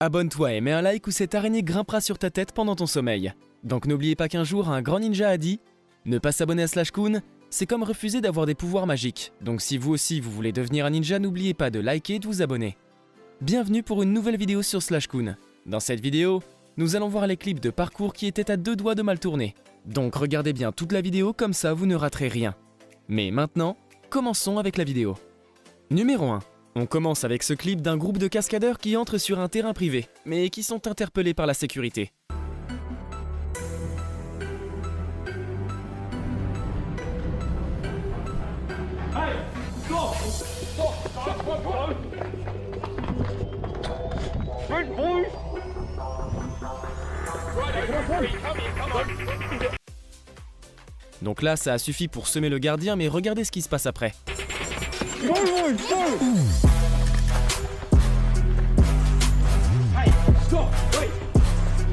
Abonne-toi et mets un like ou cette araignée grimpera sur ta tête pendant ton sommeil. Donc n'oubliez pas qu'un jour, un grand ninja a dit « Ne pas s'abonner à Slashcoon, c'est comme refuser d'avoir des pouvoirs magiques. Donc si vous aussi vous voulez devenir un ninja, n'oubliez pas de liker et de vous abonner. » Bienvenue pour une nouvelle vidéo sur Slashcoon. Dans cette vidéo, nous allons voir les clips de parcours qui étaient à 2 doigts de mal tourner. Donc regardez bien toute la vidéo, comme ça vous ne raterez rien. Mais maintenant, commençons avec la vidéo. Numéro 1. On commence avec ce clip d'un groupe de cascadeurs qui entrent sur un terrain privé, mais qui sont interpellés par la sécurité. Hey, stop! Stop! Sprint, boys! Donc là, ça a suffi pour semer le gardien, mais regardez ce qui se passe après. Go, boys, go! Hey, stop! Wait!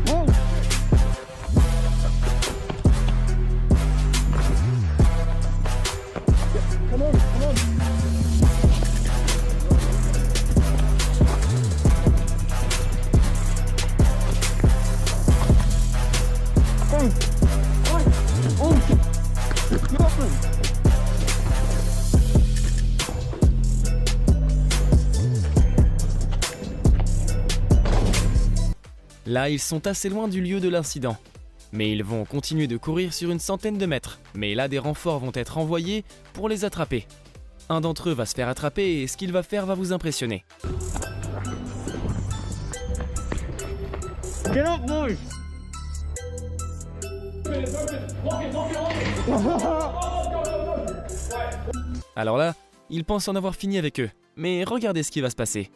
Whoa! Come on, come on! Là, ils sont assez loin du lieu de l'incident. Mais ils vont continuer de courir sur une centaine de mètres. Mais là, des renforts vont être envoyés pour les attraper. Un d'entre eux va se faire attraper et ce qu'il va faire va vous impressionner. Get up, boys! Alors là, ils pensent en avoir fini avec eux. Mais regardez ce qui va se passer.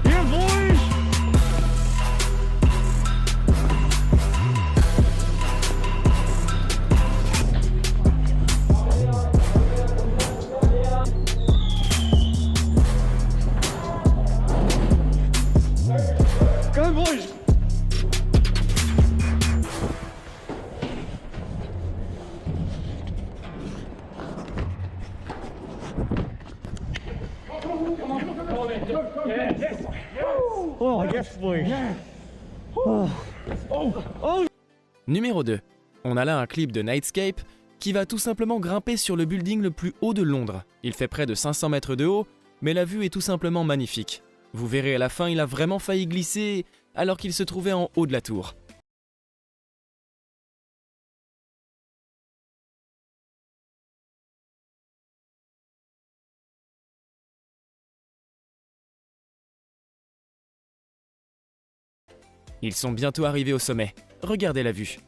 Yeah, boys! Go, boys! Oh, yes, boys! Numéro 2. On a là un clip de Nightscape qui va tout simplement grimper sur le building le plus haut de Londres. Il fait près de 500 mètres de haut, mais la vue est tout simplement magnifique. Vous verrez à la fin, il a vraiment failli glisser alors qu'il se trouvait en haut de la tour. Ils sont bientôt arrivés au sommet. Regardez la vue.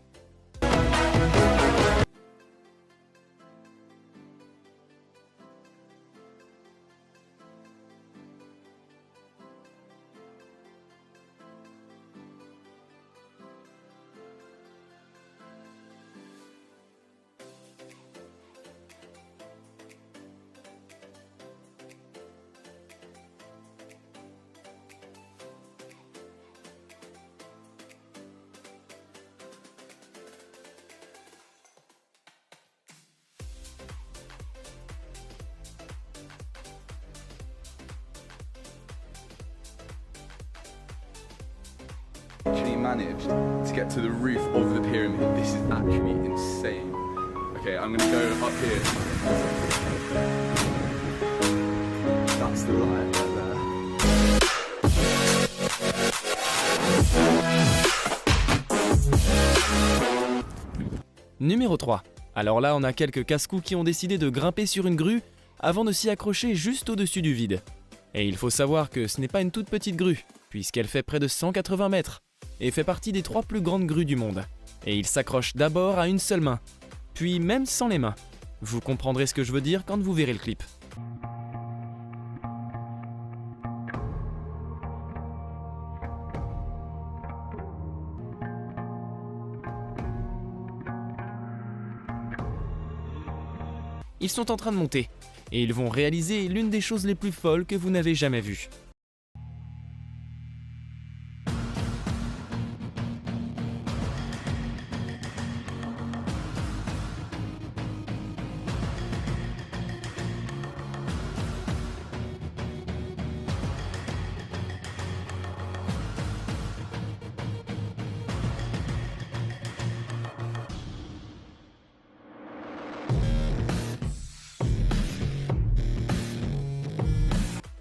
Actually managed to get to the roof of the pyramid. This is actually insane. Okay, I'm gonna go up here. That's the line right there. Numéro 3. Alors là, on a quelques casse-cous qui ont décidé de grimper sur une grue avant de s'y accrocher juste au-dessus du vide. Et il faut savoir que ce n'est pas une toute petite grue, puisqu'elle fait près de 180 mètres et fait partie des 3 plus grandes grues du monde. Et il s'accroche d'abord à une seule main, puis même sans les mains. Vous comprendrez ce que je veux dire quand vous verrez le clip. Ils sont en train de monter. et ils vont réaliser l'une des choses les plus folles que vous n'avez jamais vues.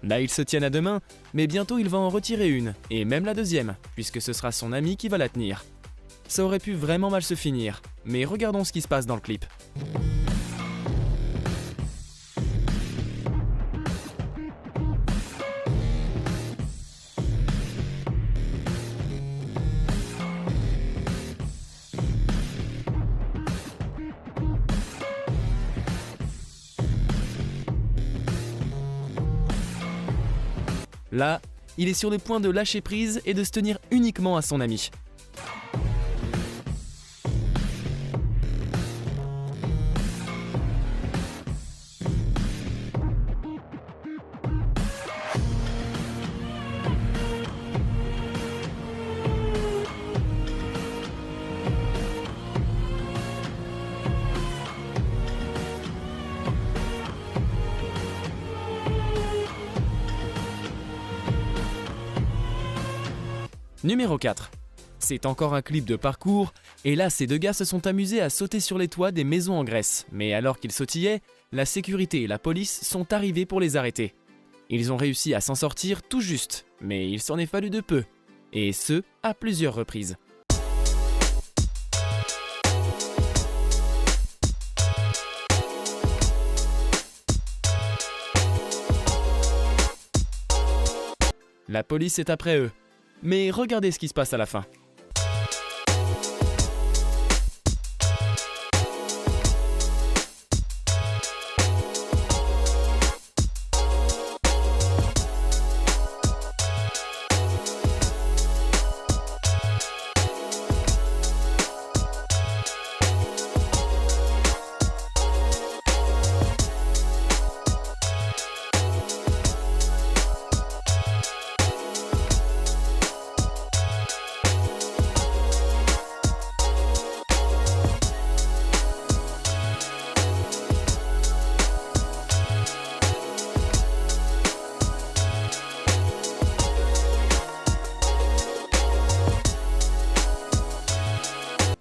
Là, ils se tiennent à deux mains, mais bientôt il va en retirer une, et même la deuxième, puisque ce sera son ami qui va la tenir. Ça aurait pu vraiment mal se finir, mais regardons ce qui se passe dans le clip. Là, il est sur le point de lâcher prise et de se tenir uniquement à son ami. Numéro 4. C'est encore un clip de parcours, et là ces deux gars se sont amusés à sauter sur les toits des maisons en Grèce. Mais alors qu'ils sautillaient, la sécurité et la police sont arrivés pour les arrêter. Ils ont réussi à s'en sortir tout juste, mais il s'en est fallu de peu. Et ce, à plusieurs reprises. La police est après eux. Mais regardez ce qui se passe à la fin.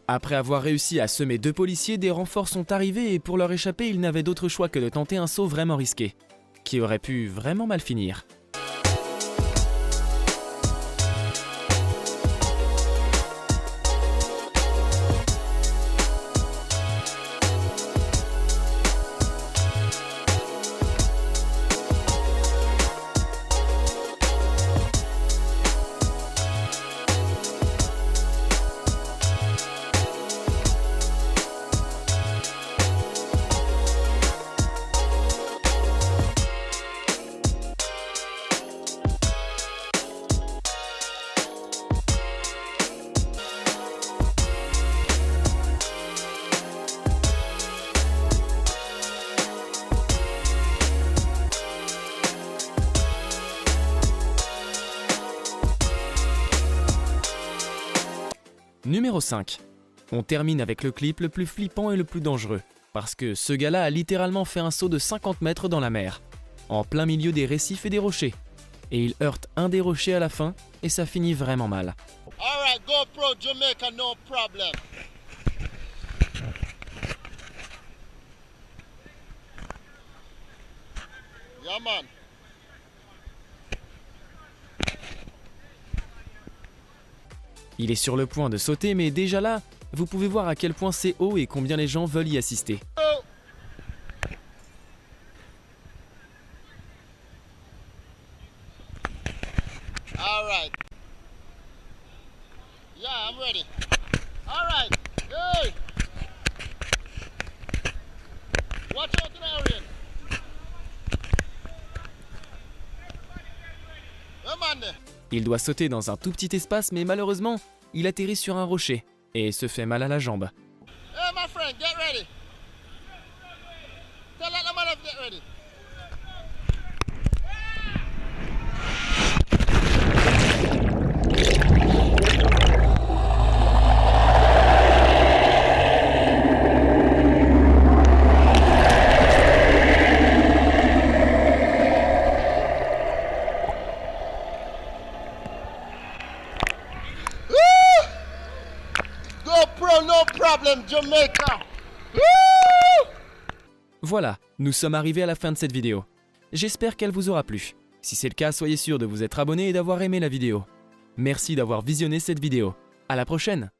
Après avoir réussi à semer deux policiers, des renforts sont arrivés et pour leur échapper, ils n'avaient d'autre choix que de tenter un saut vraiment risqué, qui aurait pu vraiment mal finir. Numéro 5. On termine avec le clip le plus flippant et le plus dangereux, parce que ce gars-là a littéralement fait un saut de 50 mètres dans la mer, en plein milieu des récifs et des rochers. Et il heurte un des rochers à la fin, et ça finit vraiment mal. Alright, GoPro Jamaica, no problem. Yeah, man. Il est sur le point de sauter, mais déjà là, vous pouvez voir à quel point c'est haut et combien les gens veulent y assister. Oh. Alright. Yeah, I'm ready. Alright. Hey. Watch out in the area. Come on there. Il doit sauter dans un tout petit espace, mais malheureusement, il atterrit sur un rocher et se fait mal à la jambe. Hey, my friend, get ready. Tell that man to get ready. bro, no problem, Jamaica. Voilà, nous sommes arrivés à la fin de cette vidéo. J'espère qu'elle vous aura plu. Si c'est le cas, soyez sûr de vous être abonné et d'avoir aimé la vidéo. Merci d'avoir visionné cette vidéo. À la prochaine!